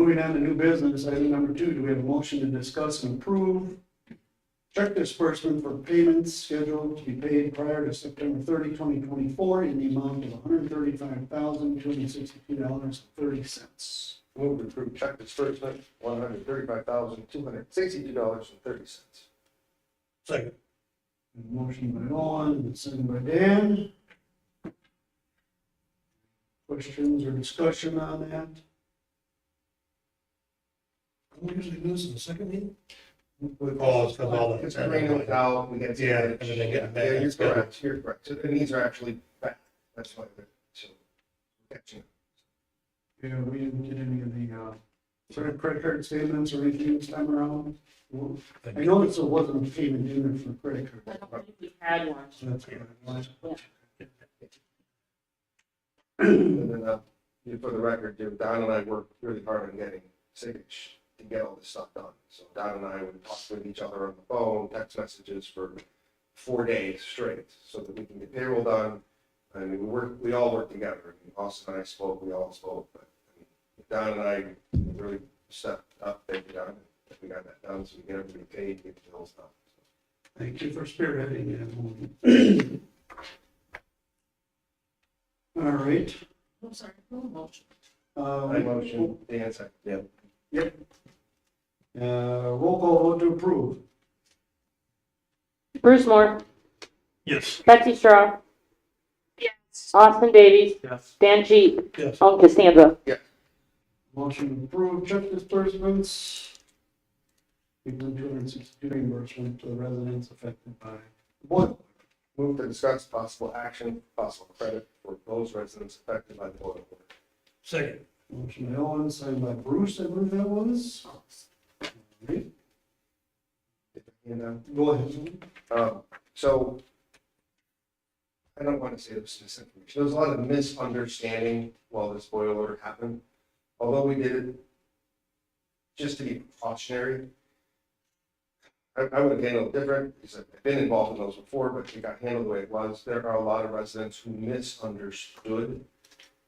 moving on to new business, item number 2, do we have a motion to discuss and approve check disbursement for payments scheduled to be paid prior to September 30, 2024 in the amount of $135,262.30. Move to approve check disbursement, $135,262.30. Second. Motion by Owen, and second by Dan. Questions or discussion on that? We usually do this in the second meeting? Oh, it's 'cause all the- It's renewed out, we get. Yeah, and then they get it back. Yeah, you're correct, you're correct. So the needs are actually back, that's why they're, so, catching up. Yeah, we didn't get any of the, sort of credit card statements or anything this time around. I noticed there wasn't a payment in there for credit I card. don't think we had one. So that's good. And then, for the record, Don and I worked really hard on getting signage to get all this stuff done. So Don and I would talk with each other on the phone, text messages for 4 days straight, so that we can get payroll done. I mean, we all work together. I mean, Austin and I spoke, we all spoke, but I mean, Don and I really stepped up, thank you, Don, that we got that done, so we get everybody paid, get the bills done. Thank you for spearheading that. All right. I'm sorry, no motion. I motion, Dan second. Yep. Roll call vote to approve. Bruce Moore, Yes. Betsy Straw, Yes. Austin Davies, Yes. Dan Jeep, Yes. Owen Costanza. Motion to approve check disbursements. Equal $262 reimbursement to the residents affected by boiler. Move to discuss possible action, possible credit for those residents affected by the boiler. Second. Motion by Owen, signed by Bruce, I believe that was. All right. Go ahead. So I don't want to say this misinformation. There was a lot of misunderstanding while this boiler happened. Although we did it just to be precautionary, I would have handled it different because I've been involved in those before, but it got handled the way it was. There are a lot of residents who misunderstood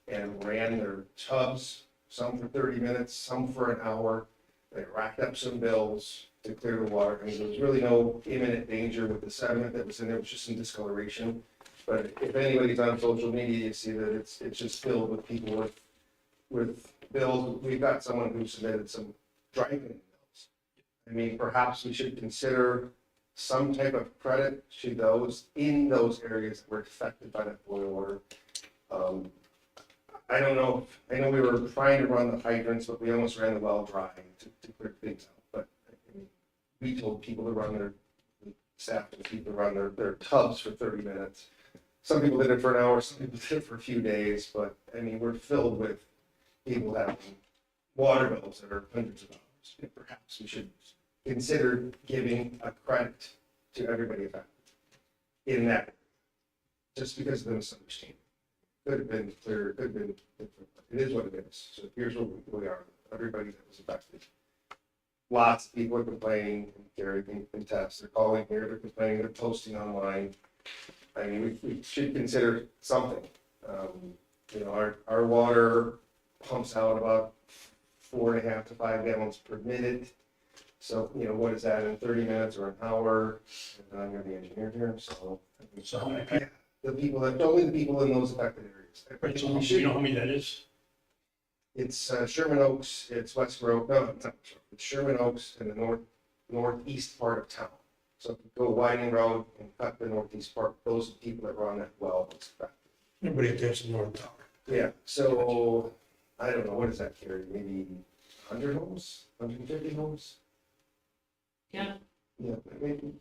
and ran their tubs, some for 30 minutes, some for an hour. They racked up some bills to clear the water. I mean, there was really no imminent danger with the sediment that was in there. It was just some discoloration. But if anybody's on social media, you see that it's just filled with people with bills. We've got someone who submitted some dry cleaning bills. I mean, perhaps we should consider some type of credit to those in those areas that were affected by that boil order. I don't know. I know we were trying to run the hydrants, but we almost ran the well dry to clear things out. But I mean, we told people to run their staff to people to run their tubs for 30 minutes. Some people did it for an hour, some people did it for a few days, but I mean, we're filled with people having water bills that are hundreds of dollars. And perhaps we should consider giving a credit to everybody affected in that, just because of the misunderstanding. Could have been clearer, could have been different. It is what it is. So here's what we are, everybody that was affected. Lots of people are complaining, and Gary can contest. They're calling here, they're complaining, they're posting online. I mean, we should consider something. You know, our water pumps out about 4.5 to 5 gallons per minute. So, you know, what is that in 30 minutes or an hour? And I'm gonna be engineer here, so. So how many Yeah, the people that, only the people in those affected areas. I Right, think so we you should- know how many that is? It's Sherman Oaks, it's West Grove, no, it's not, it's Sherman Oaks in the northeast part of town. So if you go Whiting Road and cut the northeast part, those are the people that run that well. Everybody attached to North Tower. Yeah, so I don't know, what does that carry? Maybe 100 homes, 150 homes? Yeah. Yeah, maybe.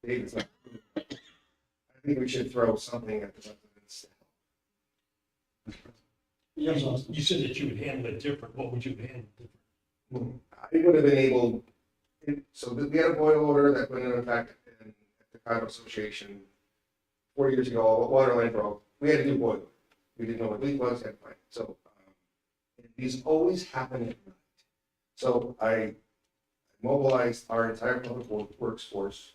David's not. I think we should throw something at the residents. Yes, Austin. You said that you would handle it different. What would you handle different? I would have been able, so we had a boil order that went into effect at the condo association 4 years ago. A water line broke. We had to do boiler. We didn't know what leak was, had to find it. So these always happen at night. So I mobilized our entire public works force.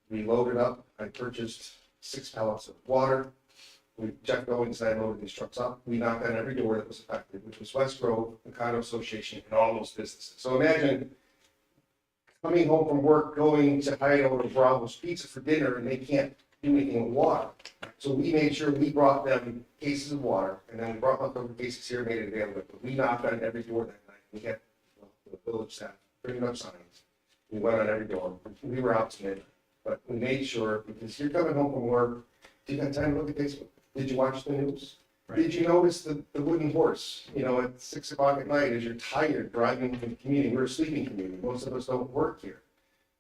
We loaded up. I purchased 6 pallets of water. Jeff Goins and I loaded these trucks up. We knocked on every door that was affected, which was West Grove, the condo association, and all those businesses. So imagine coming home from work, going to Hideout or Bravo's Pizza for dinner, and they can't do anything with water. So we made sure we brought them cases of water, and then we brought leftover cases here, made it available. But we knocked on every door that night. We had the village staff pretty much signs. We went on every door. We were out to midnight, but we made sure, because you're coming home from work, do you have time to look at Facebook? Did you watch the news? Right. Did you notice the wooden horse, at 6 o'clock at night as you're tired driving from the community? We're a sleeping community. Most of us don't work here.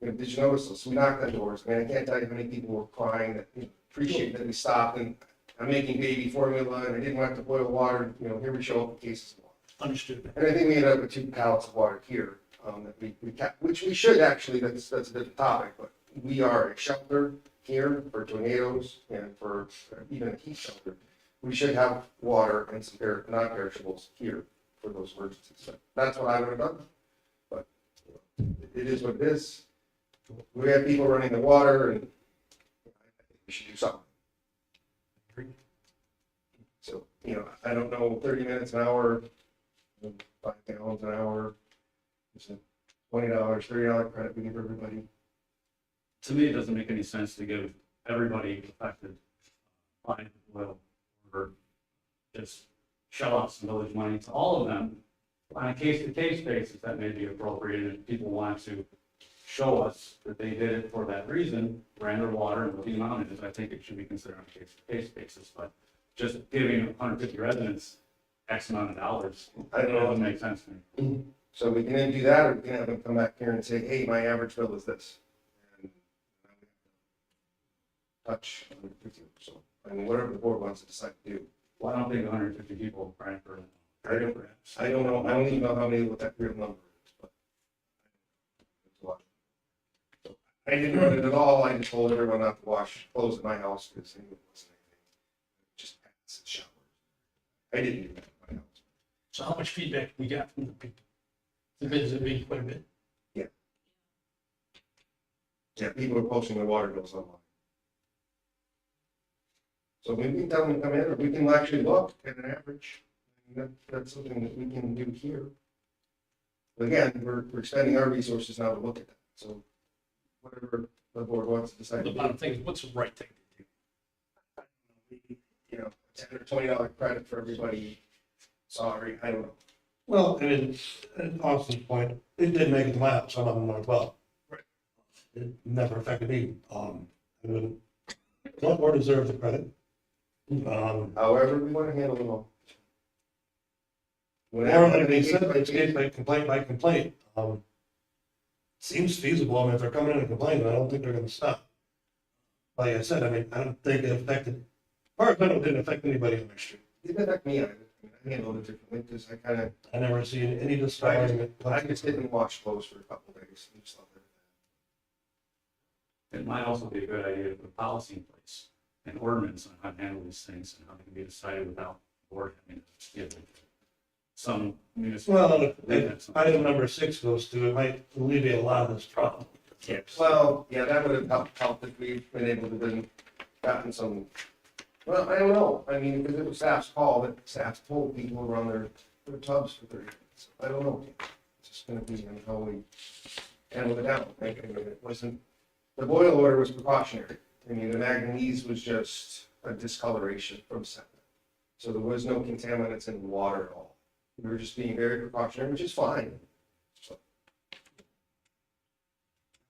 Did you notice those? So we knocked on doors. I can't tell you how many people were crying that appreciate that we stopped, and I'm making baby formula and I didn't have to boil water. Here we show up with cases of water. Understood. And I think we ended up with 2 pallets of water here, that we kept, which we should actually, that's a different topic, but we are a shelter here for tornadoes and for even a heat shelter. We should have water and some non-perishables here for those emergencies. So that's what I would have done. But it is what it is. We have people running the water, and I think we should do something. So, I don't know, 30 minutes an hour, 5 gallons an hour, it's a $20, $30 credit we give everybody. To me, it doesn't make any sense to give everybody affected by oil or just shell out some village money to all of them on a case-to-case basis. That may be appropriate, and if people want to show us that they did it for that reason, ran their water and what the amount is, I think it should be considered on a case-to-case basis. But just giving 150 residents X amount of dollars, I don't know. doesn't make sense to me. So we can either do that, or we can have them come back here and say, hey, my average bill is this. And touch 150, so, whatever the board wants to decide to do. Well, I don't think 150 people ran for. I don't know, I don't even know how many, what that real number is, but. It's a lot. So, I didn't run it at all, I just told everyone not to wash clothes at my house, because it wasn't anything. Just pants and showers. I didn't do that at my house. So how much feedback we got from the people? The bids have been quite a bit. Yeah, people are posting their water bills online. So maybe we can tell them to come in, or we can actually look at an average. That's something that we can do here. But again, we're expending our resources now to look at that, so whatever the board wants to decide. The bottom thing is, what's the right thing to do? $10 or $20 credit for everybody. Sorry, I don't know. Well, and Austin's point, it did make it to my house, some of them went well. Right. It never affected me. One more deserves the credit. However, we want to handle them all. Or like they said, it's case by complaint. Seems feasible. If they're coming in and complaining, I don't think they're gonna stop. Like I said, I don't think it affected, as far as I know, it didn't affect anybody on the street. It didn't affect me either. I handled it differently because I never seen any discussion. I just didn't wash clothes for a couple of days and stuff like that. It might also be a good idea to put policy in place, an ordinance on how to handle these things and how they can be decided without the board having to give it. Some municipal. Well, if item number 6 goes through, it might alleviate a lot of this problem. Well, yeah, that would have helped if we'd been able to then gotten some, well, I don't know. Because it was staff's call, that staff told people to run their tubs for 30 minutes. I don't know. It's just gonna be on how we handle it down. It wasn't, the boil order was precautionary. The manganese was just a discoloration from sediment. So there was no contaminants in the water at all. We were just being very precautionary, which is fine.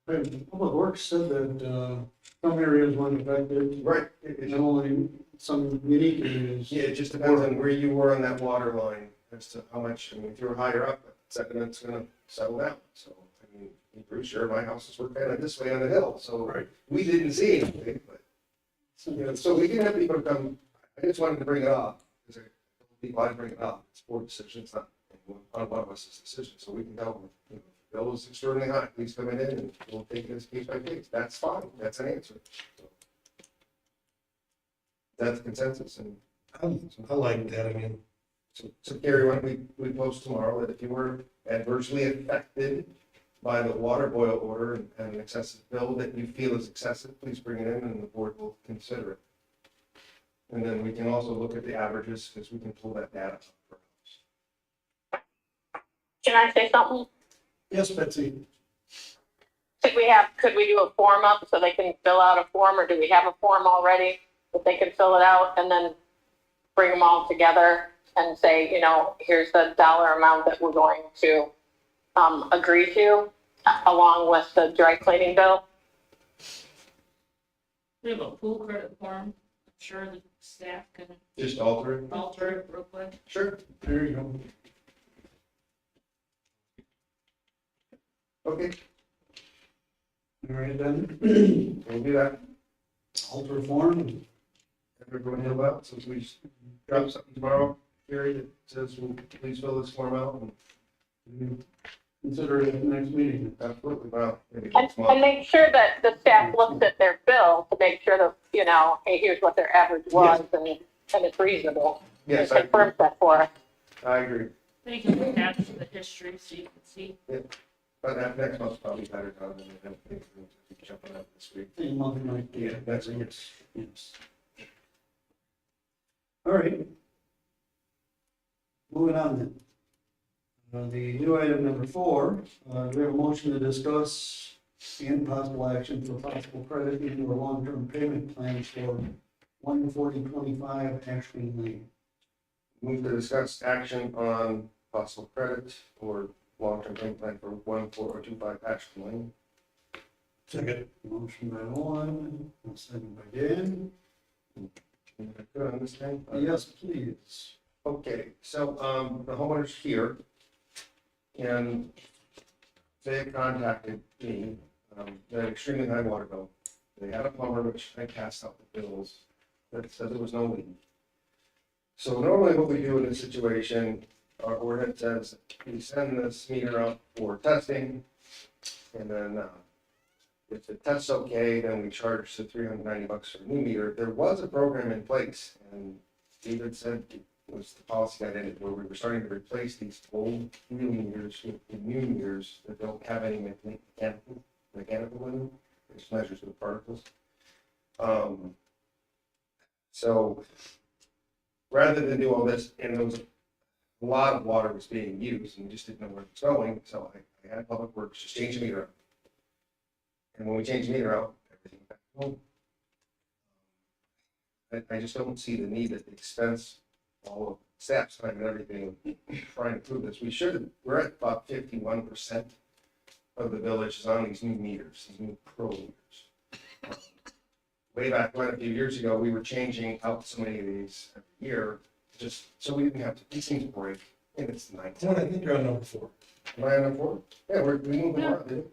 Public Works said that some areas weren't affected, Right. and only some unique areas. Yeah, it just depends on where you were on that water line as to how much, if you were higher up, sediment's gonna settle down. So, I'm pretty sure my houses were kind of this way on the hill, so Right. we didn't see anything, but, so we can have people come, I just wanted to bring it up, because people, I bring it up, it's board decision, it's not on one of us' decision, so we can tell them, if the bill is extraordinarily high, please come in and we'll take it as case by case. That's fine, that's an answer. So, that's the consensus, and I like that. so Gary, why don't we post tomorrow that if you were adversely affected by the water boil order and an excessive bill that you feel is excessive, please bring it in and the board will consider it. And then we can also look at the averages, because we can pull that data up for us. Can I say something? Yes, Betsy? Could we do a form up so they can fill out a form, or do we have a form already that they can fill it out and then bring them all together and say, you know, here's the dollar amount that we're going to, agree to, along with the dry cleaning bill? We have a pool credit form. I'm sure the staff can Just alter it? alter it real quick. Sure. There you go. Okay, All right, then, we'll do that. alter form. Everyone know about, since we drop something tomorrow, Gary, that says, well, please fill this form out. And Consider it at the next meeting. absolutely, well, maybe And, next month. and make sure that the staff looks at their bill to make sure that, you know, hey, here's what their average was and it's reasonable. Yes, And I confirms that for us. agree. Then you can attach the history so you can see. But that next month's probably better time than I think we'll be jumping up this week. A month might. Yeah, next week. Yes. All right. Moving on then. The new item number 4, we have a motion to discuss and possible action for possible credit into a long-term payment plan for 14025 Ashland Lane. Move to discuss action on possible credit or long-term payment plan for 14025 Ashland Lane. Second. Motion by Owen, and second by Dan. Good on this thing? Yes, please. Okay, so, the homeowners here, and they have contacted me, they had extremely high water bill. They had a plumber, which I passed out the bills, that said there was no leak. So normally what we do in this situation, our ordinance says, we send this meter out for testing, and then, if the test's okay, then we charge the $390 for a new meter. There was a program in place, and David said it was the policy that ended, where we were starting to replace these old wheel meters with the new meters that don't have any mechanical in them, which measures the particles. So rather than do all this, and there was a lot of water was being used, and we just didn't know where it was going, so I had Public Works just change the meter out. And when we change the meter out, everything back home. I just don't see the need at the expense of all of staff's time and everything, trying to prove this. We're at about 51% of the village is on these new meters, these new pro meters. Way back when, a few years ago, we were changing out so many of these every year, just so we didn't have to, these things break, and it's nice. Well, I think you're on number 4. Am I on number 4? Yeah, we moving around, dude.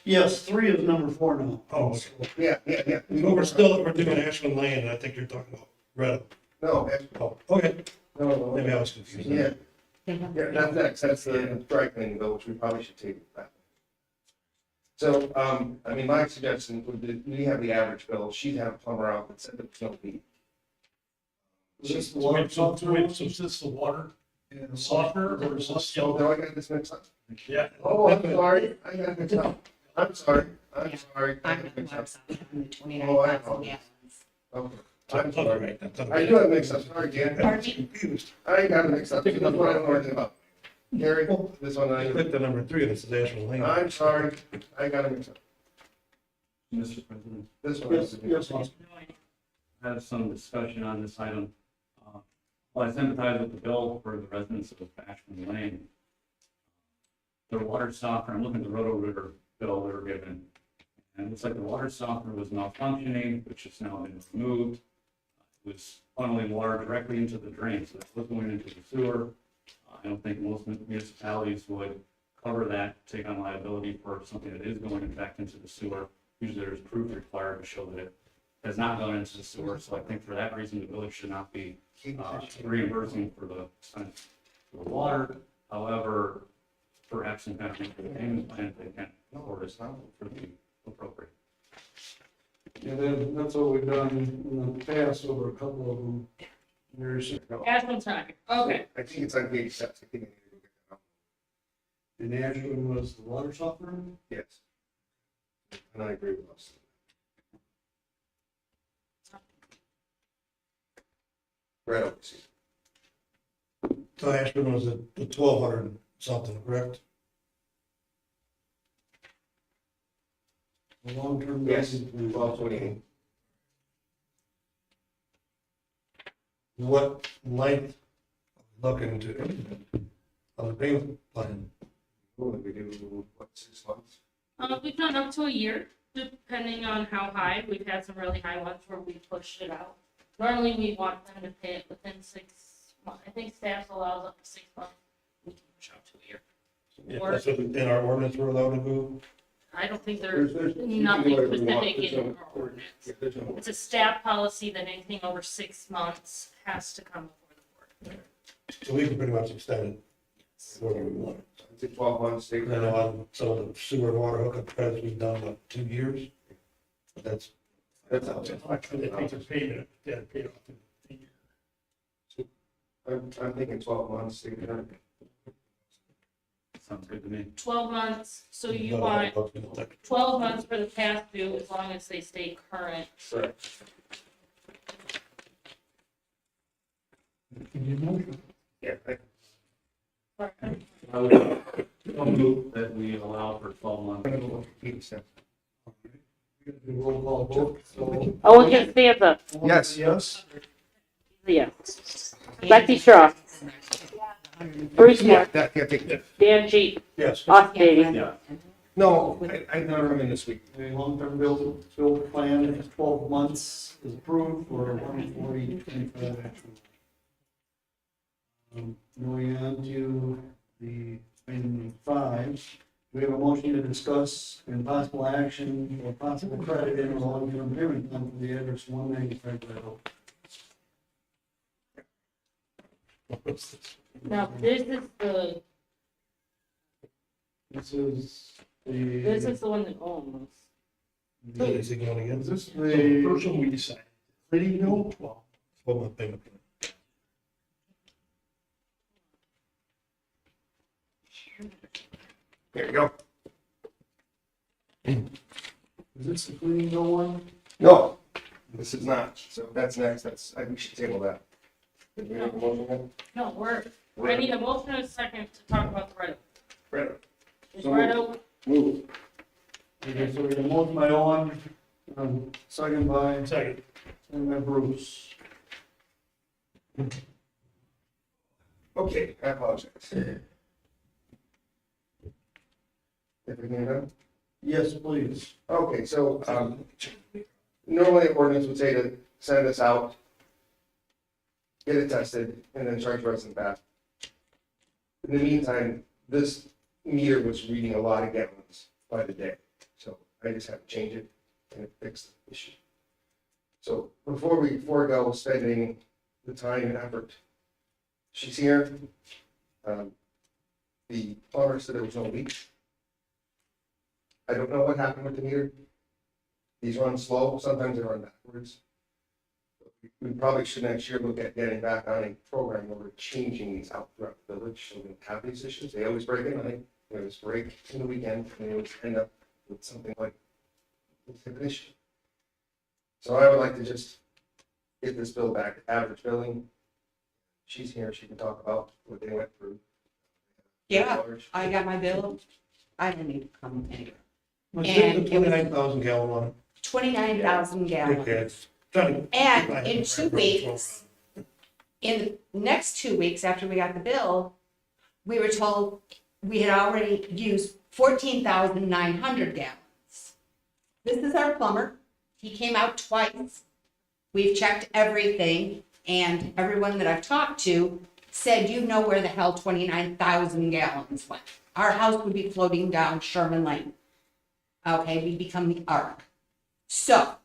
Yes, 3 is number 4 now. Oh, okay. Yeah. But we're doing Ashland Lane, and I think you're talking about Red. No, Oh, okay. no. Maybe I was confused. Yeah, that's next, that's the dry cleaning bill, which we probably should take back. So, I mean, my suggestion would be, we have the average bill, she'd have a plumber out that said there was no leak. Is this So wait, so softener? wait, so is this the water softener or is this Oh, yellow? do I got this mixed up? Yeah. Oh, I'm sorry, I got it mixed up. I'm sorry. I got I'm it mixed up. the 29,000 Oh, I gallons. Okay. I'm I'm sorry, sorry. right? That's I do have it mixed up, sorry, Dan. confused. I got it mixed up, that's what I don't know anything about. Gary, this one, I clicked on number 3, and it says Ashland Lane. I'm sorry, I got it mixed up. Mr. President, This one. Yes, yes, No idea. I have some discussion on this item. Well, I sympathize with the bill for the residents of Ashland Lane. The water softener, I'm looking at the Roto River bill they were given. And it looks like the water softener was malfunctioning, which has now been removed. It was funneling water directly into the drain, so it was going into the sewer. I don't think most municipalities would cover that, take on liability for something that is going back into the sewer. Usually there's proof required to show that it has not gone into the sewer, so I think for that reason, the village should not be reimbursing for the expense of the water. However, perhaps in kind of the payment plan, they can afford it for the appropriate. Yeah, that's what we've done in the past over a couple of them years ago. Ashland time, okay. I think it's on page 6, I think I need to go get that out. And Ashland was the water softener? Yes. And I agree with us. Red Oak season. So Ashburn was at the 1,200 something, correct? A long-term. Yes, building plan. 1228. What length looking to on the payment plan? What did we do, what, 6 months? We've done up to a year, depending on how high. We've had some really high ones where we pushed it out. Normally, we want them to pay it within 6 months. I think staff allows up to 6 months. We can push out to a year. If Or- that's what in our ordinance we're allowed to do. I don't think there's There's nothing whatever we want. specific There's in no- our ordinance. Yeah, there's no- It's a staff policy that anything over 6 months has to come before the board. So we can pretty much extend it wherever we want. I'd say 12 months, they I know on some of the sewer and water hookup credits we've done, what, 2 years? But that's out there. Actually, they take a payment, they had paid off in a year. I'm thinking 12 months, they can. Sounds good to me. 12 months, so you but want I was gonna look. 12 months for the past due as long as they stay current. Correct. Yeah, I would move that we allow for 12 months. Roll call vote, so. Oh, just Stanza. Yes. Yes. Yes. Lexi Shaw. Bruce Moore. That, yeah, take that. Dan Jeep. Yes. Austin Davies. Yeah. No, I've never come in this week. The long-term build plan is 12 months is approved for 140.25 actual. Moving on to the item 5, we have a motion to discuss and possible action or possible credit in a long-term payment plan for the address 195 Red Oak. Now, this is the, This is this the, is the one that owns. Is it going again? is this So the first the one we decided, Liddy Hill? 12-month payment plan. There you go. Is this the Liddy Hill one? No, this is not. So that's next. We should table that. Did we make a motion then? No, I need a motion and a second to talk about the Red Oak. Red Oak. Is So Red Oak, Move. Okay, so we have a motion by Owen, second by Bruce. Okay, I apologize. If we can, done? Yes, please. Okay, so, normally the ordinance would say to send this out, get it tested, and then charge resident back. In the meantime, this meter was reading a lot of gallons by the day, so I just had to change it and fix the issue. So before we forego spending the time and effort, she's here. The plumber said there was no leak. I don't know what happened with the meter. These run slow, sometimes they run backwards. We probably should next year look at getting back on a program where we're changing these out throughout the village, so we don't have these issues. They always break at night, they always break in the weekend, and they always end up with something like this type of issue. So I would like to just get this bill back to average billing. She's here, she can talk about what they went through. Yeah, I got my bill. I didn't even come anywhere. Was And it the it was- 29,000 gallon one? 29,000 gallons. Okay. Trying to- And in 2 weeks, in the next 2 weeks after we got the bill, we were told we had already used 14,900 gallons. This is our plumber. He came out twice. We've checked everything, and everyone that I've talked to said, you know where the hell 29,000 gallons went. Our house would be floating down Sherman Lane. Okay, we'd become the ark. So,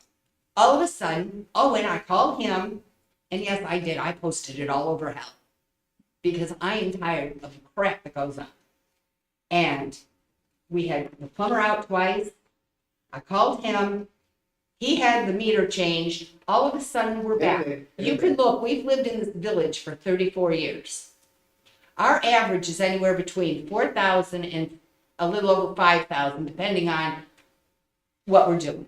all of a sudden, and I called him, and yes, I did. I posted it all over hell because I am tired of the crap that goes on. And we had the plumber out twice. I called him. He had the meter changed. All of a sudden, we're back. You can look. We've lived in this village for 34 years. Our average is anywhere between 4,000 and a little over 5,000, depending on what we're doing.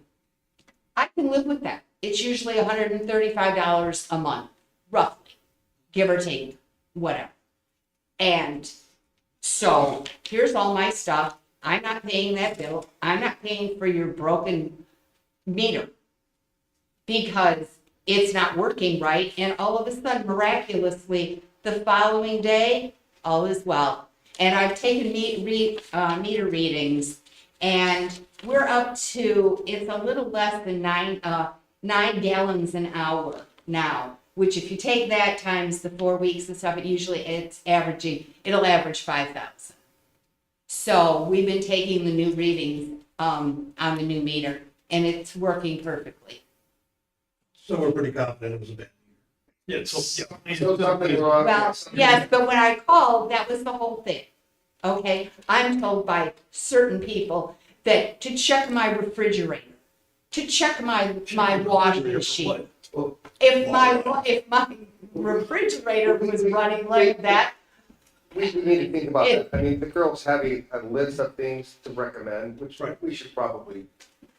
I can live with that. It's usually $135 a month, roughly. give or take, whatever. And so here's all my stuff. I'm not paying that bill. I'm not paying for your broken meter because it's not working right. And all of a sudden, miraculously, the following day, all is well. And I've taken meter readings, and we're up to, it's a little less than 9 gallons an hour now, which if you take that times the 4 weeks and stuff, it'll average 5,000. So we've been taking the new readings on the new meter, and it's working perfectly. So we're pretty confident it was a bad. Yeah, so, yeah. So something wrong. Well, yes, but when I called, that was the whole thing. Okay, I'm told by certain people that to check my refrigerator, to check my washing machine. If my refrigerator was running like that, We need to think about that. I mean, the girls have a list of things to recommend, which we should probably.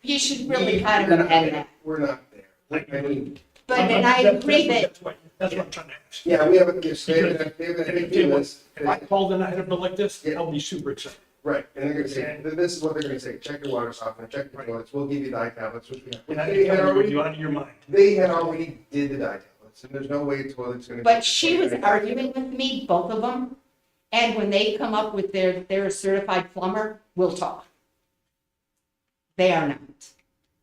you should really kind of amend that. We're not there. I mean, But and I agree that, That's what I'm trying to ask. yeah, we have a, yes, they have a list. If I called and I had a bill like this, I'll be super excited. Right, and they're gonna say, this is what they're gonna say, check your water softener, check your toilets, we'll give you dye tablets, which we have. And I They can had tell you what already, you on your mind. they had already did the dye tablets, and there's no way a toilet's gonna. but she was arguing with me, both of them. And when they come up with they're a certified plumber, we'll talk. They are not.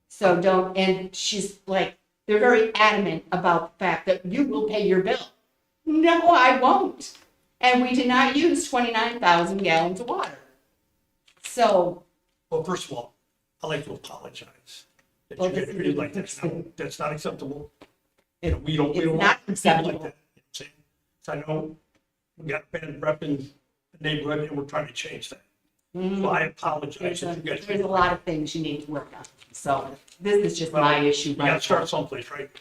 So don't, and she's like, they're very adamant about the fact that you will pay your bill. No, I won't. And we did not use 29,000 gallons of water. So, Well, first of all, I'd like to apologize. That Well, you get this treated is- like that. That's not acceptable. And we don't It's not want people like acceptable. that. You know what I'm saying? So I know we got a bad rep in the neighborhood and we're trying to change that. So I apologize. if you guys there's a feel lot of things you need to work on. So this is just my issue You gotta right start now. someplace, right?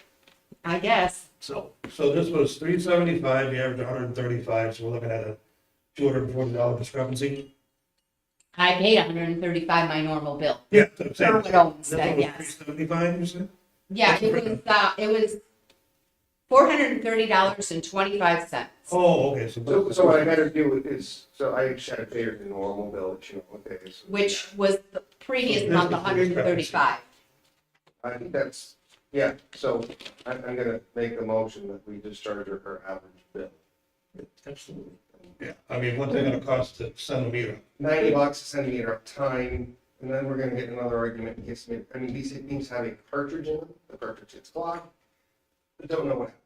I guess. So, So this was 375, you averaged 135, so we're looking at a $240 discrepancy. I paid 135 my normal bill. Yeah. that's what I'm saying. Sherwood owns This that, one was yes. 375, you said? Yeah, it was $430.25. Oh, okay, so. So what I gotta do is, so I should have paid the normal bill, that you know, okay. So, Which was the previous This month, is the 135. I think that's, yeah, so I'm gonna make a motion that we discharge her average bill. absolutely. Yeah, I mean, what's it gonna cost to send a meter? $90 to send me up time, and then we're gonna get another argument in case, I mean, these things have a cartridge in them, the cartridge gets clogged. I don't know what happened.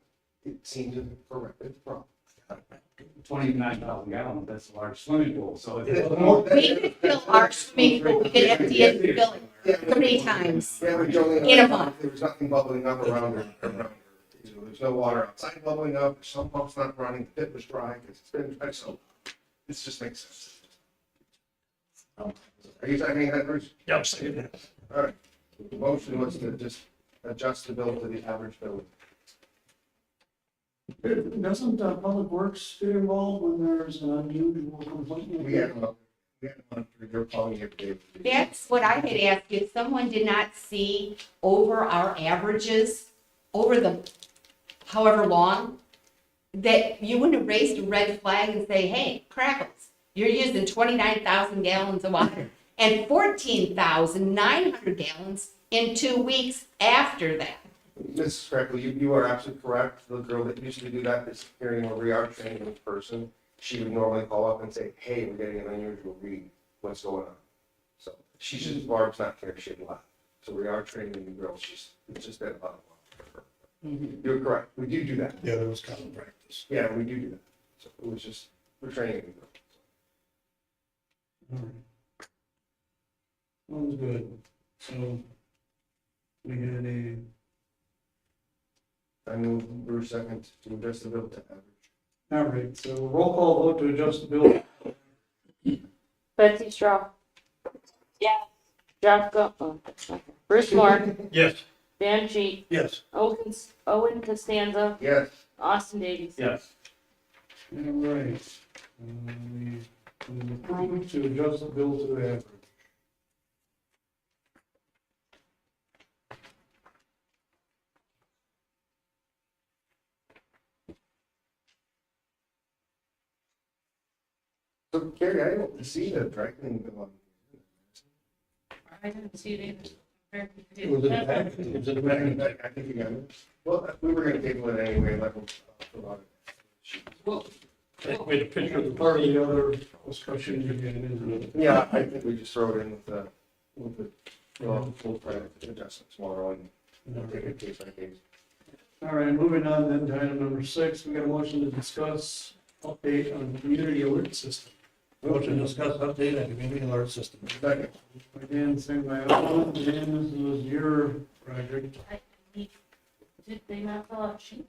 It seems to correct the problem. 29,000 gallons, that's a large swimming pool, so It's it's. more- We could fill our swimming pool, we could empty it and fill it 3 times. Yeah, but Jolene, In a month. there was nothing bubbling up around her. You know, there's no water outside bubbling up, some pumps not running, the pit was dry, because it's been dry, so this just makes sense. Are you seconding that, Bruce? Yeah, I'm saying that. All right. The motion was to just adjust the bill to the average bill. Doesn't Public Works get involved when there's an unusual complaint? We had one for your calling every day. That's what I had asked, if someone did not see over our averages, over the however long, that you wouldn't have raised a red flag and say, hey, crackles, you're using 29,000 gallons of water and 14,900 gallons in 2 weeks after that. Mrs. Crackle, you are absolutely correct. The girl that used to do that is hearing where we are training in person. She would normally call up and say, hey, we're getting an unusual read. What's going on? So she's just, Barb's not here, she had left. So we are training the new girls. It's just been about a while for her. You're correct. We do that. Yeah, that was common practice. Yeah, we do that. So it was just, we're training a new girl. All right. Sounds good. So we had a, I move Bruce second to adjust the bill to average. all right, so roll call vote to adjust the bill. Betsy Straw. Yeah. Jeff Bruce Moore, Yes. Dan Sheet, Yes. Owen Costanza, Yes. Austin Davies. Yes. All right. We approve to adjust the bill to average. So Carrie, I don't see the dry cleaning bill on. I didn't see it either. Very It was in the confused. back, it was in the back. I think you got it. Well, we were gonna table it anyway, let them fill out it. Well, I made a picture of the part of the other discussion you're getting into. Yeah, I think we just throw it in with the, full credit adjustment tomorrow and we'll take it case by case. All right, moving on then to item number 6, we got a motion to discuss update on the community alert system. Motion to discuss update on community alert system. Second. Again, same by Ellen, Dan, this was your project. Did they not fill out a sheet?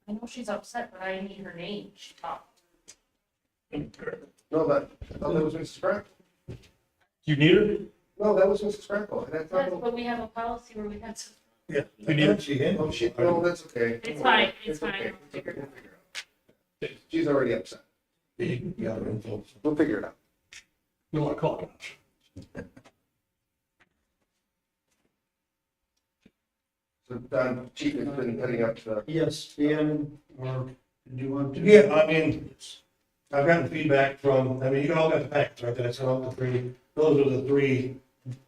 I know she's upset, but I need her name. She talked. No, I thought that was Mrs. Crackle. You need her? No, that was Mrs. Crackle. And I Yes, thought, but we have a policy where we had to, Yeah. You need it, she in? oh shit, no, that's okay. It's fine, it's fine. okay. I'll figure it out. We'll out. She's already upset. You got her info. We'll figure it out. You want to call it? So Don, Chief has been heading up to Yes, Dan, or did you want to? Yeah, I mean, I've gotten feedback from, I mean, you all got the packets, right, that I sent out the three, those are the three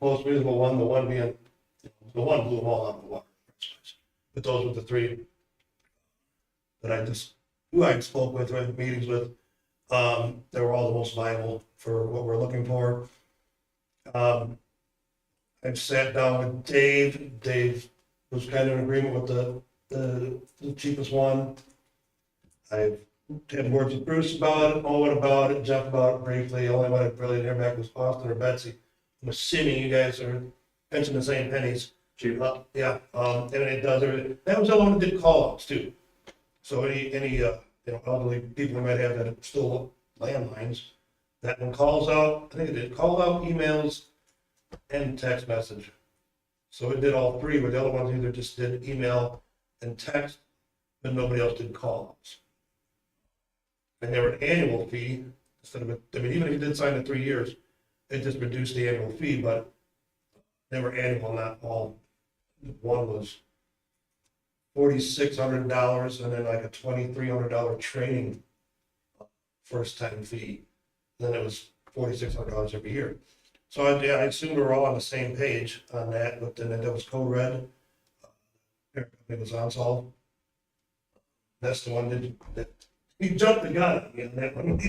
most visible one, the one being, the one blew them all out of the water. But those were the three that I just, who I spoke with, had meetings with, they were all the most viable for what we're looking for. I've sat down with Dave was kind of in agreement with the cheapest one. I've had words with Bruce about it, Owen about it, Jeff about it briefly. The only one I really didn't hear back was Austin or Betsy. I'm assuming you guys are pinching the same pennies. Yeah, and it does everything. That was the one that did call outs too. So any elderly people who might have that are still landlines, that one calls out, I think it did call out, emails, and text message. So it did all three, but the other ones either just did email and text, but nobody else did call outs. And they were an annual fee instead of, I mean, even if you did sign it 3 years, it just reduced the annual fee, but they were annual, not all. One was $4,600 and then like a $2,300 training first time fee. Then it was $4,600 every year. So I assumed we were all on the same page on that, but then there was co-red. It was Onsol. That's the one that he jumped the gun on me on that one.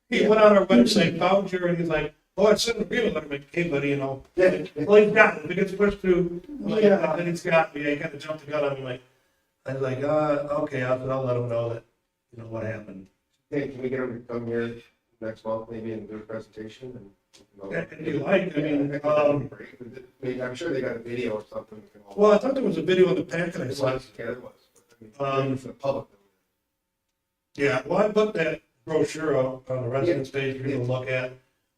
He went on our website, found you, and he's like, oh, I sent an agreement. I'm like, hey, buddy, well, he's got it. If it gets pushed through, then he's got me. He kind of jumped the gun on me. Like, I was like, okay, I'll let him know that, what happened. Hey, can we get him to come here next month, maybe, and do a presentation? And If you like, I mean, maybe, I'm sure they got a video or something. well, I thought there was a video in the packet I It saw. was, yeah, it was. But, I mean, for the public. Yeah, well, I put that brochure up on the residence page for you to look at,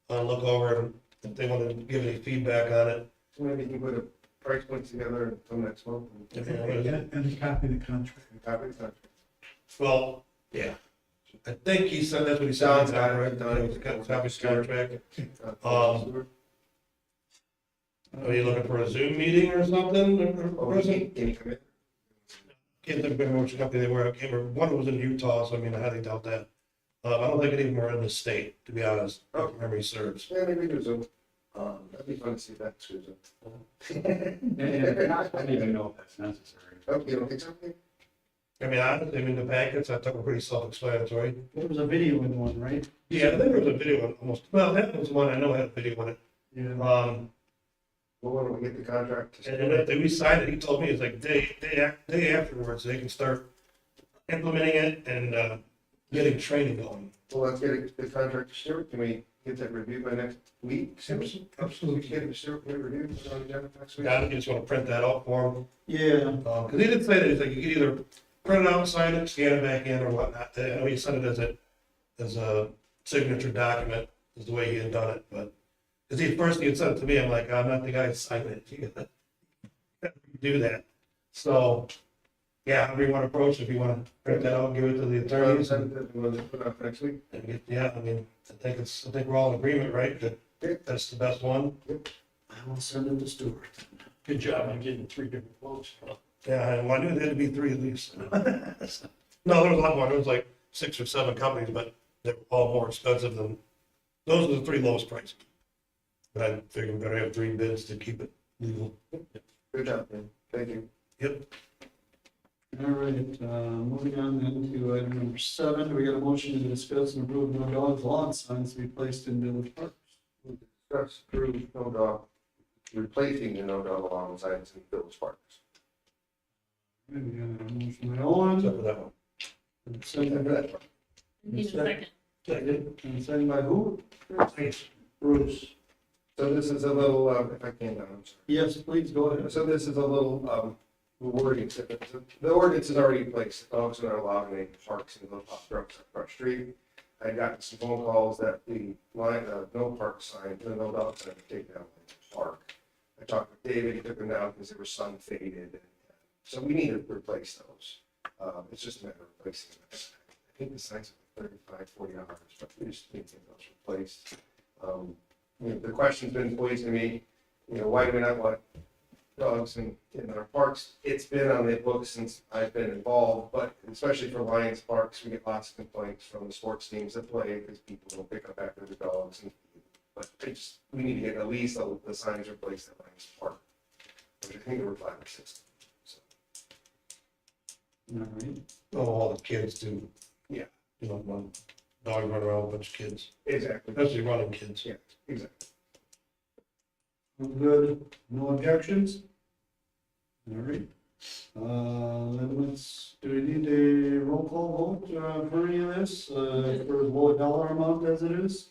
look over, and if they want to give any feedback on it. So maybe you can put a price point together until next month. If you want to- And a copy of the contract. And copy the contract. Well, yeah, I think he said that's what he said. Sounds got it. Right, it was a copy of contract. Sewer. Are you looking for a Zoom meeting or something? Oh, Or can you come in? can't remember which company they were. I can't remember. One was in Utah, so I mean, I highly doubt that. I don't think any of them were in the state, to be honest. If memory serves. Yeah, maybe do Zoom. That'd be fun to see that, Susan. And I don't even know if that's necessary. Oh, you don't think so? I mean, honestly, the packets I thought were pretty self-explanatory. There was a video in one, right? Yeah, I think there was a video on almost. Well, that was one I know had a video on it. Yeah. Um, Well, when we get the contract. and then after we signed it, he told me it's like day afterwards they can start implementing it and getting training going. Well, let's get the contract to Stuart. Can we get that reviewed by next week? Absolutely. Get it to Stuart, we review it on the agenda next week. Yeah, you just want to print that out for him. Yeah, Because he did say that he's like, you could either print it out, sign it, scan it back in or whatnot. I know he sent it as a signature document is the way he had done it, but because he had sent it to me, I'm like, I'm not the guy to sign it. You gotta do that. So, yeah, however you want to approach it, if you want to print that out, give it to the attorneys. Send it, we'll just put it up next week. Yeah, I mean, I think we're all in agreement, right? That that's the best one. I will send it to Stuart. Good job on getting 3 different quotes. Yeah, and I knew there had to be 3 at least. No, there was a lot more. There was like 6 or 7 companies, but they're all more expensive than Those are the three lowest prices. But I figure we better have three bids to keep it legal. Good job, man. Thank you. Yep. All right, moving on then to item number 7, we got a motion to discuss and approve no dogs lawn signs to be placed in village parks. Discuss approve no dog, replacing the no dog along signs in village parks. We got a motion by Owen, Except for that one. and second by Need a second. and second by who? Bruce. So this is a little, if I can, I'm sorry. Yes, please go ahead. So this is a little, wording, the ordinance is already in place, dogs are not allowed in any parks in the trucks on Front Street. I got some phone calls that the line, no park sign, the no dog sign, take down in the park. I talked with David, he took them down because they were sun faded, and so we need to replace those. It's just a matter of replacing them. I think the signs are $35, $40, but we just need to get those replaced. The question's been posed to me, why do we not want dogs in our parks? It's been on the books since I've been involved, but especially for Lions Parks, we get lots of complaints from the sports teams that play because people don't pick up after the dogs. But we need to get at least the signs replaced at Lions Park, which I think were 5 or 6. So, All right. Oh, all the kids do. Yeah. One dog run around with a bunch of kids, exactly. especially running kids. Yeah, exactly. Good, no objections? All right. Then do we need a roll call vote for any of this, for as low a dollar amount as it is?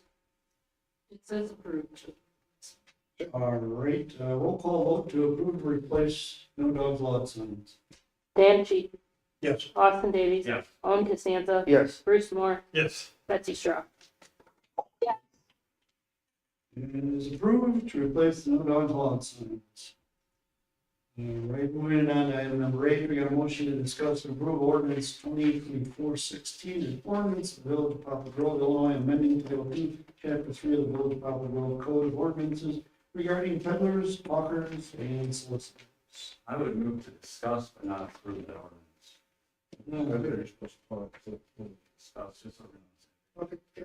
It says approved. All right, roll call vote to approve to replace no dogs lawn signs. Dan Sheet, Yes. Austin Davies. Yes. Owen Costanza. Yes. Bruce Moore, Yes. Betsy Straw. It is approved to replace the no dogs lawn signs. All right, moving on to item number 8, we got a motion to discuss and approve ordinance 2024-16, an ordinance of the Village of Poplar Grove, Illinois, amending Title 2, Chapter 3 of the Village of Poplar Grove Code of Ordinances regarding peddlers, hawkers, and solicitors. I would move to discuss but not approve that ordinance. I think you're supposed to call it. Discuss, just so we Okay, yeah.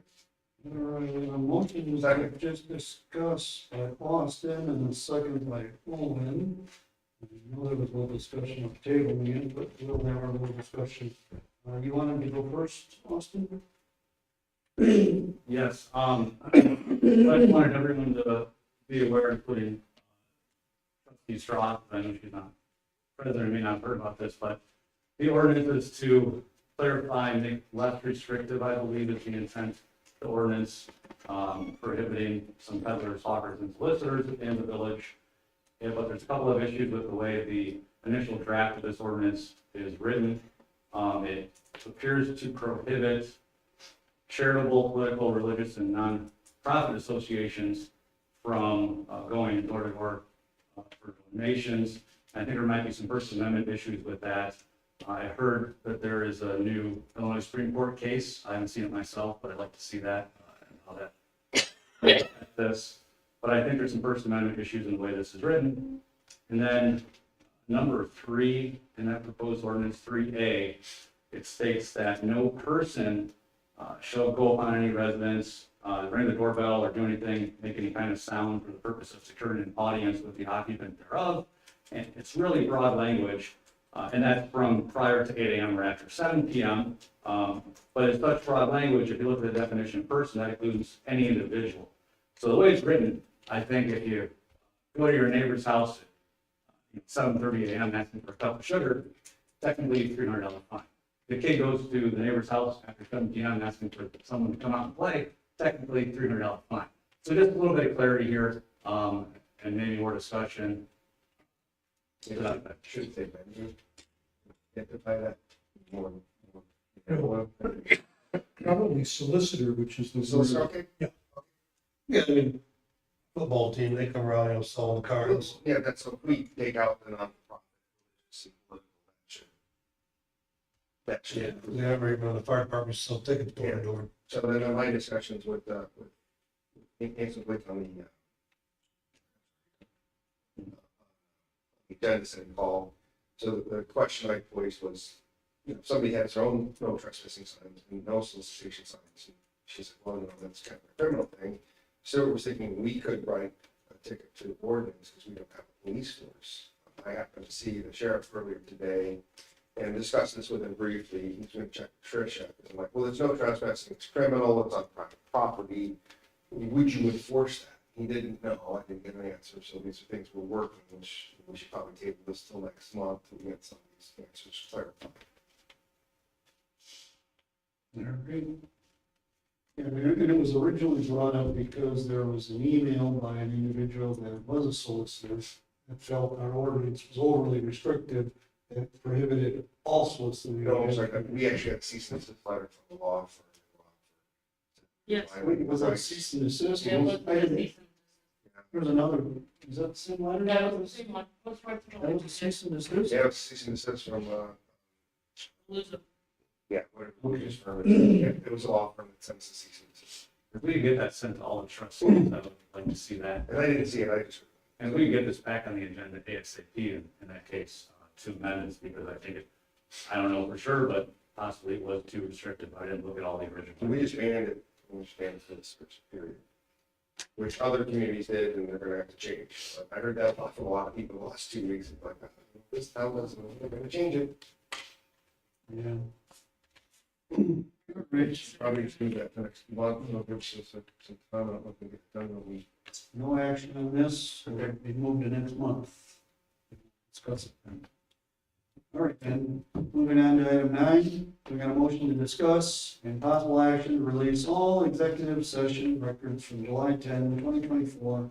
All right, a motion was Second. just discussed by Austin and then second by Owen. I know there was a little discussion of tabling, but we'll have our little discussion. You wanted to go first, Austin? Yes, I just wanted everyone to be aware, including Trustee Straw, I know she's not president, may not have heard about this, but the ordinance is to clarify and make less restrictive, I believe is the intent, the ordinance prohibiting some peddlers, hawkers, and solicitors in the village. Yeah, but there's a couple of issues with the way the initial draft of this ordinance is written. It appears to prohibit charitable, political, religious, and non-profit associations from going door to door for donations. I think there might be some First Amendment issues with that. I heard that there is a new Illinois Supreme Court case. I haven't seen it myself, but I'd like to see that and how that this. But I think there's some First Amendment issues in the way this is written. And then number 3 in that proposed ordinance, 3A, it states that no person shall go upon any residence, ring the doorbell, or do anything, make any kind of sound for the purpose of securing an audience with the occupant thereof. And it's really broad language, and that's from prior to 8 a.m. or after 7 p.m. But it's such broad language, if you look at the definition of person, that includes any individual. So the way it's written, I think if you go to your neighbor's house at 7:30 a.m. asking for a cup of sugar, technically $300 fine. If the kid goes to the neighbor's house after 7 p.m. asking for someone to come out and play, technically $300 fine. So just a little bit of clarity here, and maybe more discussion. Should say Benjamin. Identify that more. Probably solicitor, which is the. So, okay. Yeah, I mean, football team, they come around, selling cards. Yeah, that's what we take out the non-profit. That should. Yeah, right, when the fire department sell tickets door to door. So then in my discussions with Nancy Blake on the Dennis and Paul, so the question I voiced was, somebody has their own no trespassing signs and no solicitation signs. She said, well, no, that's kind of a criminal thing. So we're thinking we could write a ticket to the ordinance because we don't have a police force. I happened to see the sheriff earlier today and discussed this with him briefly. He's going to check with Tricia. I'm like, well, there's no trespassing, it's criminal, it's on private property. Would you enforce that? He didn't know. I didn't get an answer. So these are things we're working, which we should probably table this till next month to get some of these answers clarified. Yeah, and it was originally brought up because there was an email by an individual that was a solicitor that felt our ordinance was overly restrictive, that prohibited all soliciting. Almost like we actually had a cease and desist letter from the law firm. Yes. Wait, was that cease and desist? Yeah, what's I didn't- the There's another, is that the same letter? That was the same one. What's worth That was a cease and desist? Yeah, it's cease and desist from, Lose it. yeah, whatever, it was from, yeah, it was a law firm that sent us a cease and desist. If we could get that sent to all the trustees, I would like to see that. And I didn't see it, I just. And we can get this back on the agenda ASAP in that case, 2 minutes, because I think it, I don't know for sure, but possibly it was too restrictive. I didn't look at all the original. We just banned it, for the search period, which other communities did, and they're gonna have to change. I heard that from a lot of people the last 2 weeks, it's like, this town doesn't, they're gonna change it. Yeah. Rich, Probably just do that next month, it'll give us some time, I don't know if we get it done in a week. no action on this, so we move to next month. Discuss it then. All right, then, moving on to item 9, we got a motion to discuss and possible action to release all executive session records from July 10, 2024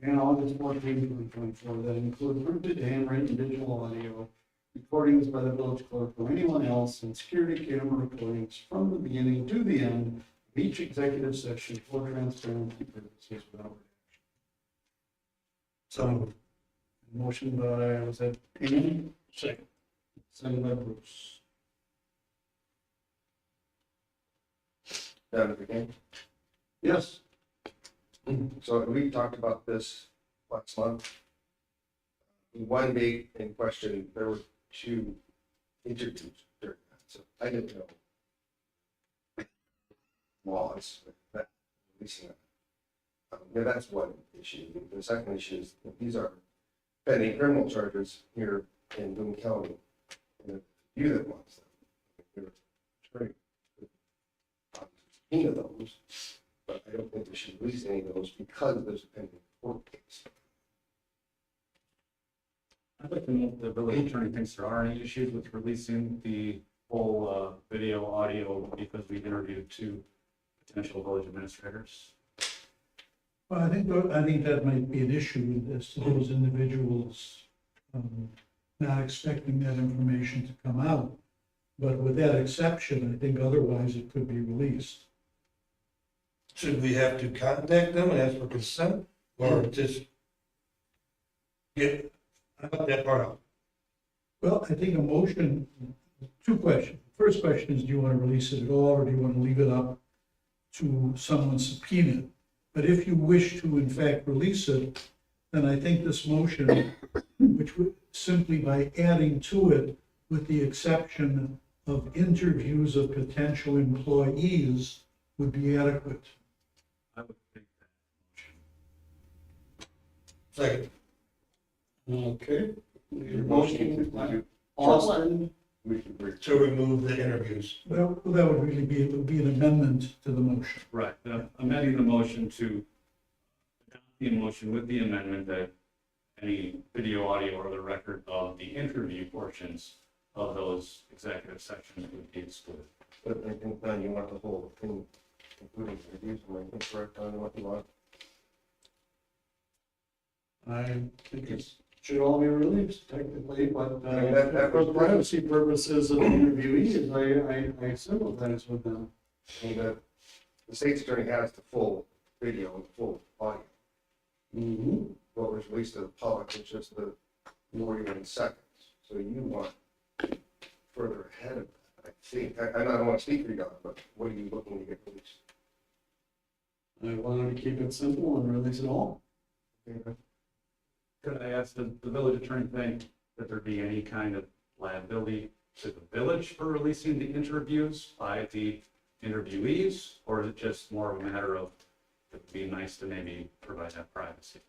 and August 14, 2024 that include printed, handwritten, digital audio, recordings by the village clerk or anyone else, and security camera recordings from the beginning to the end of each executive session for transparency purposes without redaction. So, motion by, was that Amy? Second. Second by Bruce. Done at the game. Yes. So we talked about this last month. One date in question, there were 2 interviews during that, so I didn't know laws with that, releasing that. Yeah, that's one issue. The second issue is that these are pending criminal charges here in Boone County. And you that wants them. You're any of those, but I don't think we should release any of those because there's a pending court case. I'd like to know if the village attorney thinks there are any issues with releasing the whole video, audio, because we've interviewed 2 potential village administrators. Well, I think that might be an issue as to those individuals not expecting that information to come out. But with that exception, I think otherwise it could be released. Should we have to contact them and ask for consent, or just get, how about that part out? Well, I think a motion, 2 questions. First question is, do you want to release it at all, or do you want to leave it up to someone subpoenaed? But if you wish to in fact release it, then I think this motion, which would simply by adding to it with the exception of interviews of potential employees, would be adequate. I would think that motion. Second, Okay. Your Motion, Austin, We should agree. to remove the interviews. Well, that would really be, it would be an amendment to the motion. Right, amending the motion to adopt the motion with the amendment that any video, audio, or other record of the interview portions of those executive sections would be excluded. But I think then you want the whole thing, including the reviews, am I correct on what you want? I think it should all be released technically, but I mean, that for was- privacy purposes of the interviewees, I sympathize with them. I mean, the state's attorney has the full video and full audio. Mm-hmm. What was released to the public was just the 41 seconds. So you want further ahead of that, I think. I don't want to speak for you, Don, but what are you looking to get released? I wanted to keep it simple and release it all. Could I ask, does the village attorney think that there be any kind of liability to the village for releasing the interviews by the interviewees, or is it just more of a matter of it would be nice to maybe provide that privacy?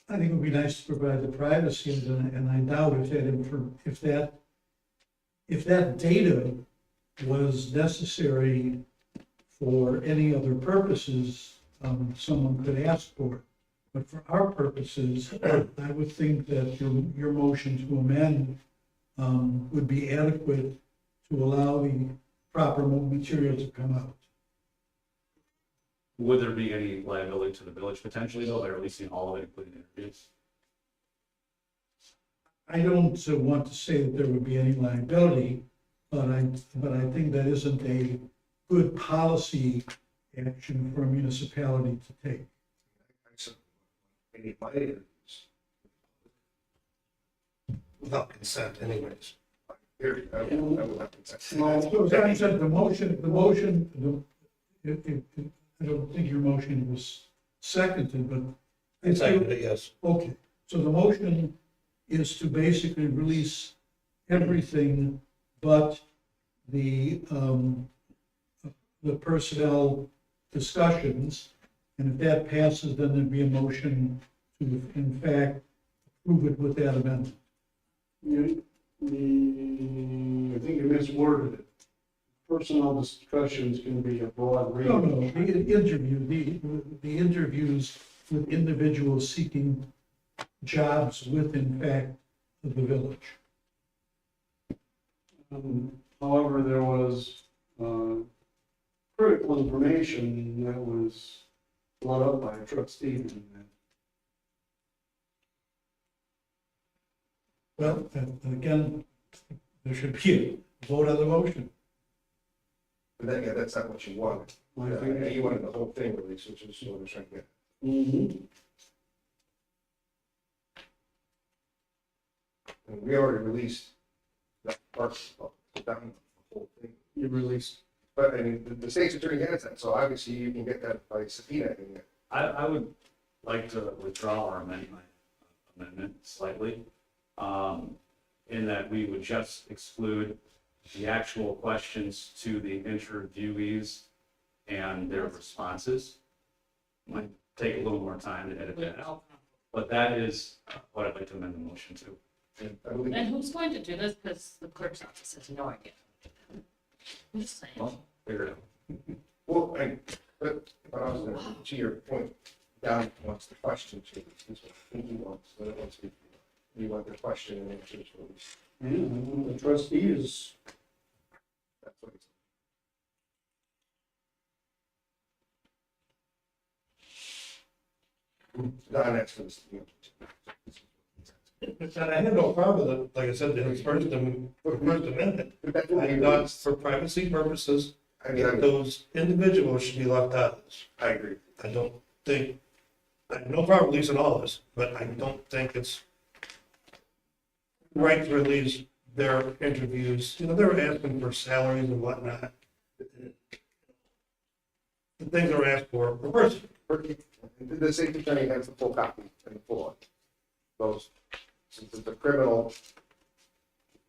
I think it would be nice to provide the privacy, and I doubt if that data was necessary for any other purposes, someone could ask for it. But for our purposes, I would think that your motion to amend would be adequate to allow the proper material to come out. Would there be any liability to the village potentially though by releasing all of it, including interviews? I don't want to say that there would be any liability, but I think that isn't a good policy action for a municipality to take. Maybe my interviews. Without consent anyways. Period. I would have consent. Well, so as I said, the motion, I don't think your motion was seconded, but. I seconded it, yes. Okay, so the motion is to basically release everything but the personnel discussions. And if that passes, then there'd be a motion to, in fact, approve it with that amendment. I think you misworded it. Personnel discussions can be a broad range. No, the interviews with individuals seeking jobs with, in fact, the village. However, there was critical information that was brought up by a trustee in that. Well, again, there should be a vote on the motion. But then, yeah, that's not what you wanted. I think- You wanted the whole thing released, which is what we're trying to get. Mhm. And we already released that part, down the whole thing. You released. But, I mean, the state's attorney has that, so obviously you can get that by subpoenaing it. I would like to withdraw or amend my amendment slightly, in that we would just exclude the actual questions to the interviewees and their responses. Might take a little more time to edit that out, but that is what I'd like to amend the motion to. And I believe, And who's going to do this? Because the clerk's office has no idea. I'm just saying. Well, figure it out. well, but I was gonna, to your point, Don wants the question to, is what I think he wants, but it wants to be, you want the question and answer to release. Yeah, the trustee is, That's what it's. Don asked for this. And I had no problem with it, like I said, in the first amendment. I thought for privacy purposes, I mean, those individuals should be left out of this. I agree. I don't think, I have no problem releasing all this, but I don't think it's right to release their interviews. You know, they're asking for salaries and whatnot. The things they're asked for, the person, The state attorney has the full copy and the full one. Those, since it's a criminal,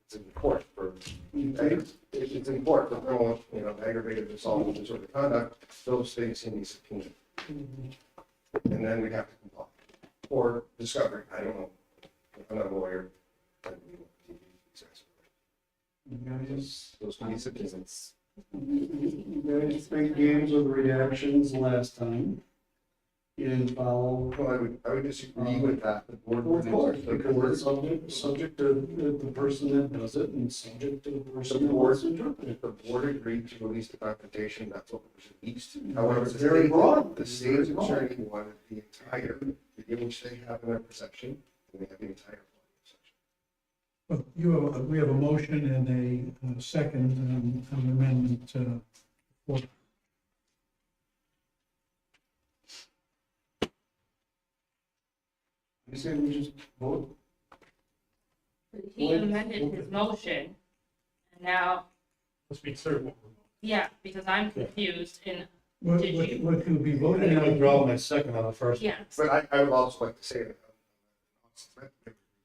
it's in court for, it's in court for criminal, aggravated assault and disorderly conduct, those things can be subpoenaed. And then we have to comply. Or discovery, I don't know. I'm not a lawyer. Those can be subpoenaed. you guys played games with reactions last time. You didn't follow. Well, I would disagree with that. The board. Of course, because it's subject to the person that does it and subject to the person that wants to interpret it. If the board agreed to release the confrontation, that's what was released. However, It's very broad. The state attorney wanted the entire, in which they have in their perception, and they have the entire section. Well, we have a motion and a second on amendment for. You said we just vote. He amended his motion, and now, Let's be clear what we're. yeah, because I'm confused and, What Did you- what could be I voted didn't on? withdraw my second on the first. yes. But I would also like to say that it's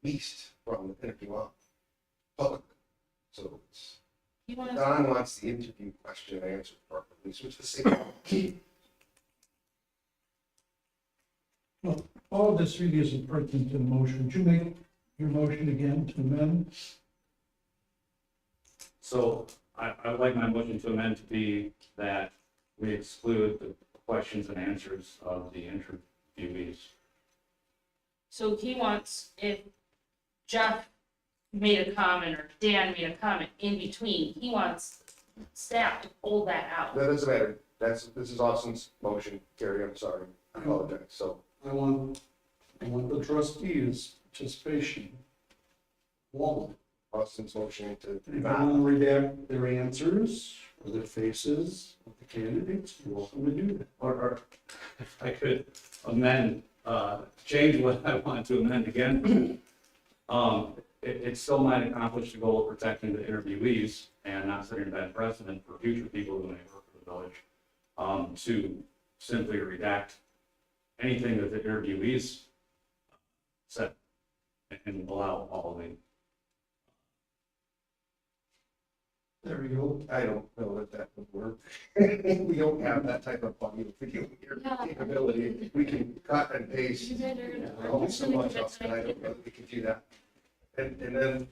released from the interview on public. So it's You want to, Don wants the interview question answered properly, which is the same. Well, all of this really isn't pertinent to the motion. Would you make your motion again to amend? So I would like my motion to amend to be that we exclude the questions and answers of the interviewees. so he wants, if Jeff made a comment or Dan made a comment in between, he wants staff to pull that out. That doesn't matter, this is Austin's motion, Gary, I'm sorry, I apologize, so. I want the trustees' participation. One, Austin's motion to if you not, want to redact their answers or their faces of the candidates, you're welcome to do that. Or if I could amend, change what I want to amend again. It still might accomplish the goal of protecting the interviewees and not setting a bad precedent for future people who may work for the village, to simply redact anything that the interviewees said and allow all the. There we go. I don't know that would work. We don't have that type of video capability, we can cut and paste. You guys are gonna- Oh, so much else, but I don't know that we can do that. And then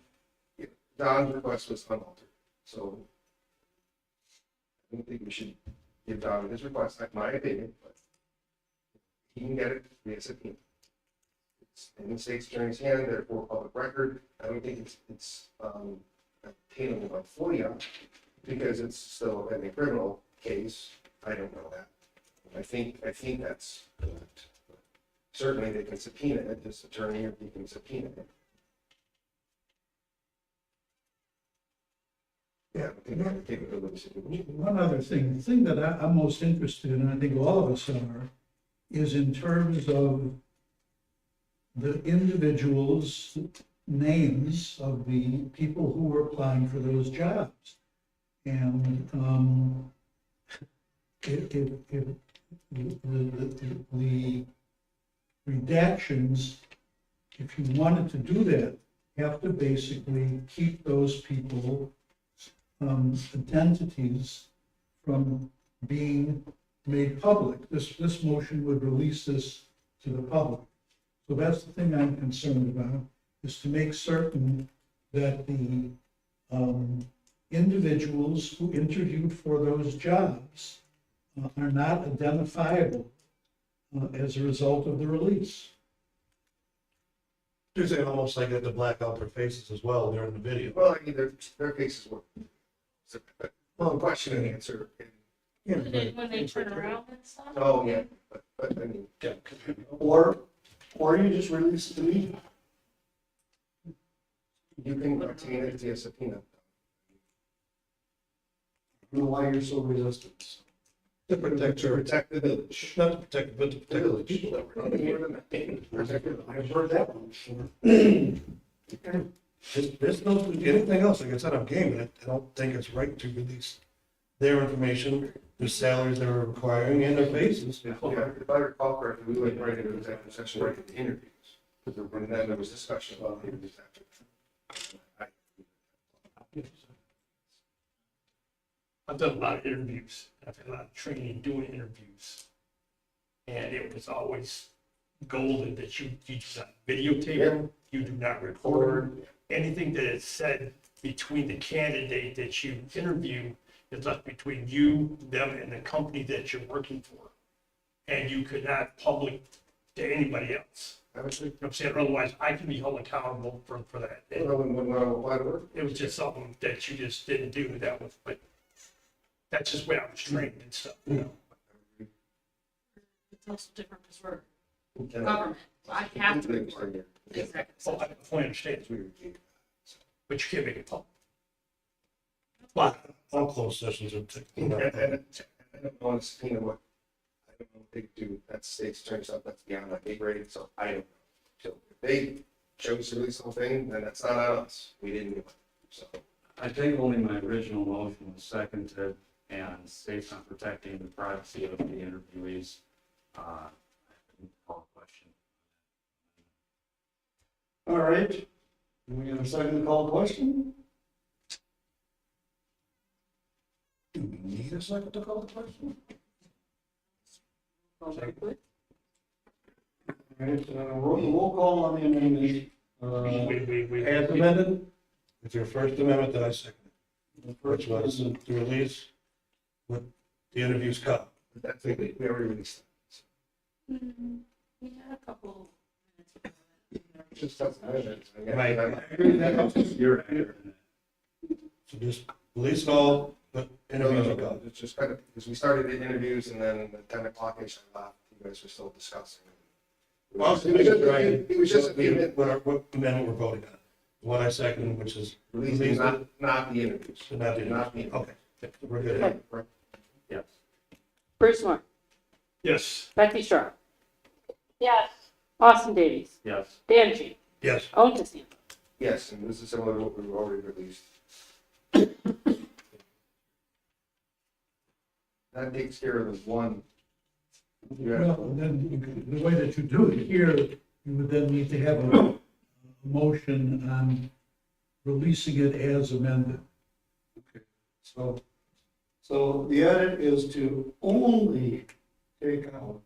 Don's request was unaltered, so I don't think we should give Don his request, that's my opinion, but he can get it via subpoena. It's in the state's attorney's hand, therefore public record. I don't think it's obtainable by FOIA because it's still in a criminal case. I don't know that. I think that's correct. Certainly they can subpoena it, this attorney, or he can subpoena it. Yeah, I think they have the capability to do it. One other thing, the thing that I'm most interested in, and I think all of us are, is in terms of the individuals' names of the people who were applying for those jobs. And if the redactions, if you wanted to do that, have to basically keep those people identities from being made public. This motion would release this to the public. So that's the thing I'm concerned about, is to make certain that the individuals who interviewed for those jobs are not identifiable as a result of the release. You're saying almost like they had to black out their faces as well during the video. Well, I mean, their cases were, well, question and answer. When they turn around and stuff. Oh, yeah, but I mean, Or you just release it to me. you can obtain it via subpoena. I don't know why you're so resistant. To protect To her, protect the village. not to protect, but to protect the people that were on the I've heard that one before. There's no, anything else, like I said, I'm game, and I don't think it's right to release their information, the salaries they were requiring, and their faces. Yeah, if I recall correctly, we went right into executive session, right into interviews. And then there was discussion about the interviews after. I've done a lot of interviews. I've had a lot of training doing interviews. And it was always golden that you do not videotape them, you do not record them. Anything that is said between the candidate that you interview is left between you, them, and the company that you're working for. And you could not public to anybody else. I would say, You know what I'm saying? Otherwise, I can be held accountable for that. And when I apply to work. it was just something that you just didn't do that with, but that's just where I was trained and stuff, you know? It's also different because we're And government, so I have to Things report. are here. Exactly. Well, I fully understand, It's weird. but you can't make it public. But all closed sessions are And technically. I don't want to subpoena what, I don't know what they do, that's state's attorney stuff, that's beyond my pay grade, so I don't know. So if they chose to release something, then that's not on us, we didn't do it, so. I think only my original motion was seconded and based on protecting the privacy of the interviewees. I didn't call a question. All right. We have a second call question? Need a second to call the question? All right, roll call on the amendment. We. As amended, with your first amendment that I seconded, The which first was one, to release with the interviews cut. That's, we already released. We had a couple. Just that's amendments. Right. You're accurate in that. So just release it all, but interviews are cut. It's just kind of, because we started the interviews and then at 10 o'clock-ish, I left, you guys were still discussing. It was just a few minutes. What amendment we're voting on, what I seconded, which is Releasing, not the interviews. not the, Not the. okay, we're good. Yes. Bruce Moore, Yes. Becky Shaw, Yes, Austin Davies, Yes. Dan G, Yes, Owen Costanza. Yes, and this is similar to what we already released. That takes care of the one. Well, then, the way that you do it here, you would then need to have a motion on releasing it as amended. so the edit is to only take out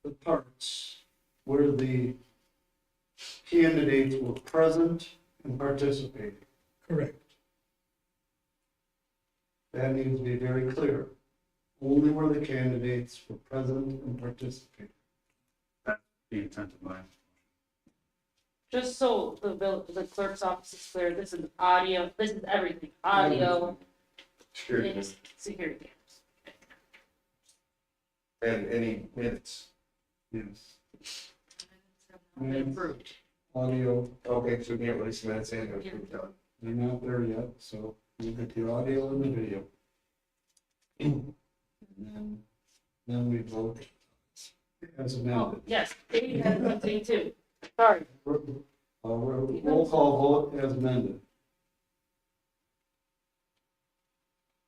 the parts where the candidates were present and participating. Correct. That needs to be very clear. Only where the candidates were present and participating. The intent of mine. Just so the clerk's office is clear, this is audio, this is everything, audio, Security and security and any minutes. Yes. cameras. Approved. Audio, Okay, so we can't release minutes in, it was done. they're not there yet, so you get the audio and the video. And then we vote as Oh, amended. yes, Dave has something too. Sorry. Roll call vote as amended.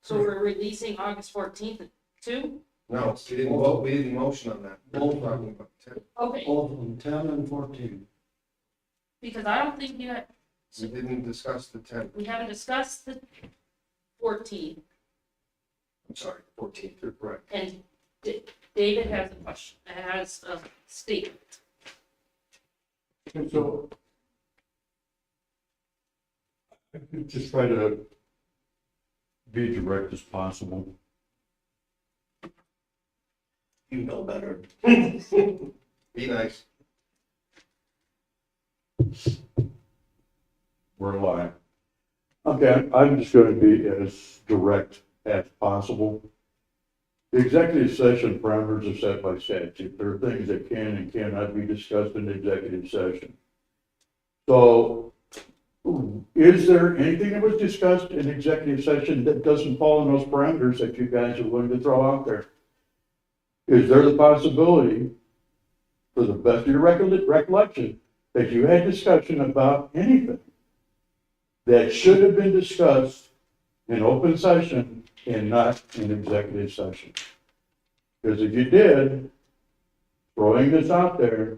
So we're releasing August 14th too? No, we didn't vote, we didn't motion on that. Both. We're talking about 10. Okay, Both of them, 10 and 14. because I don't think We didn't discuss the 10, we haven't discussed the 14, I'm sorry, 14th, you're correct. and David has a question, has a statement. And so I could just try to be direct as possible. you know better. Be nice. We're live. Okay, I'm just going to be as direct as possible. The executive session parameters are set by statute. There are things that can and cannot be discussed in executive session. So is there anything that was discussed in executive session that doesn't fall in those parameters that you guys are willing to throw out there? Is there the possibility, for the best of your recollection, that you had discussion about anything that should have been discussed in open session and not in executive session? Because if you did, throwing this out there,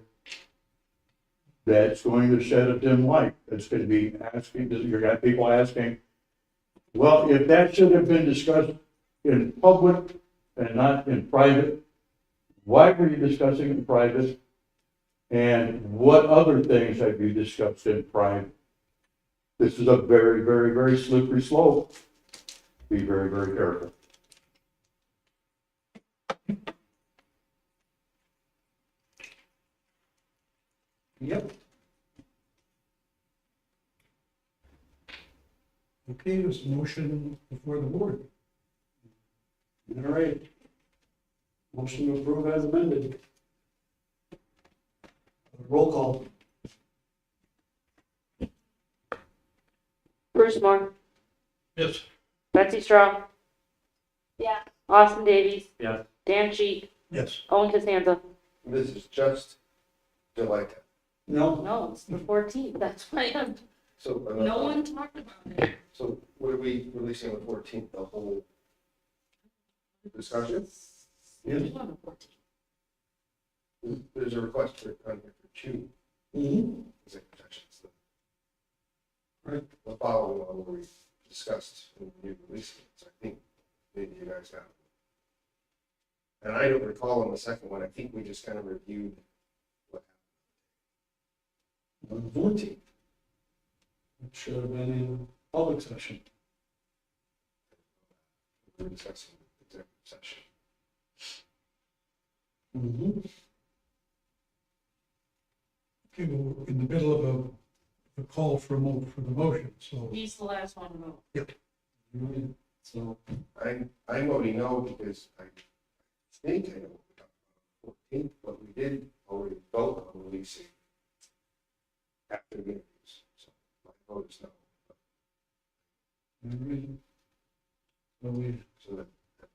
that's going to shed a dim light. It's going to be asking, you're going to have people asking, well, if that should have been discussed in public and not in private, why were you discussing it in private? And what other things have you discussed in private? This is a very, very, very slippery slope. Be very, very careful. Yep. Okay, there's a motion before the board. All right. Motion to approve as amended. Roll call. Bruce Moore, Yes. Betsy Straw, yeah, Austin Davies, Yes. Dan G, Yes, Owen Costanza. This is just July 10th. No, No, it's the 14th, that's why So, no one talked about it. So what are we releasing on the 14th, the whole discussion? Yes. It's on the 14th. There's a request for, on here for two executive sessions. Right. The following one where we discussed and you released it, so I think maybe you guys guys got. And I don't recall on the second one, I think we just kind of reviewed what On the 14th. It should have been in public session. we were discussing in executive session. Mm-hmm. Okay, well, we're in the middle of a call for for the motion, so. He's the last one to vote. Right, so, I'm voting no because I think I know what we're talking about, 14th, but we did already vote on releasing after the interviews, so my vote is no. alright. So we, So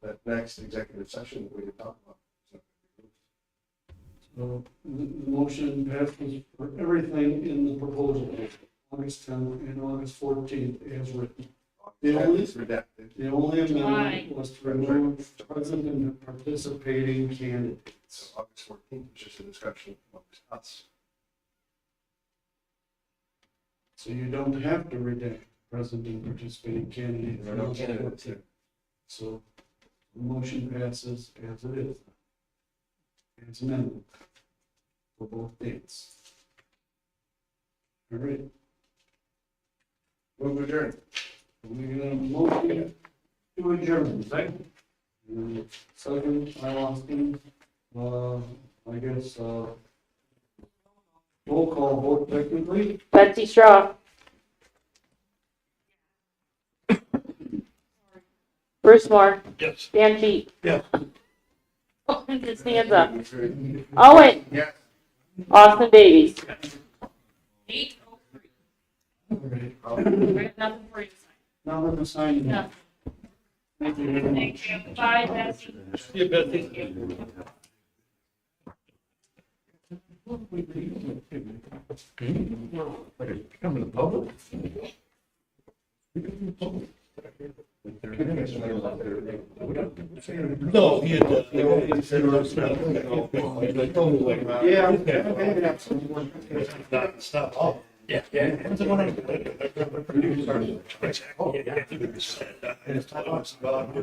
that next executive session that we could talk about. is not gonna be released. so the motion passes for everything in the proposal, August 10th and August 14th as written. The only- It's redacted. The only July. amendment was to remove present and participating candidates. So August 14th was just a discussion amongst us. So you don't have to redact present and participating candidates. There are no candidates there. So the motion passes as it is. It's amended for both dates. All right, Move adjourned. we got a motion to adjourn. Second. Second, I lost him. I guess, roll call vote technically. Betsy Straw. Bruce Moore. Yes. Dan Sheet. Owen Costanza. Owen. Yeah. Austin Davies. 8:03. All right. We have nothing for you to sign. Now let us sign it. No. Thank you very much. Thank you. Bye, Betsy. Yeah, Betsy. Coming to public? No, he had, Yeah. Stop. Oh. Yeah, yeah. When's it gonna- Exactly. Yeah, yeah. I just talked about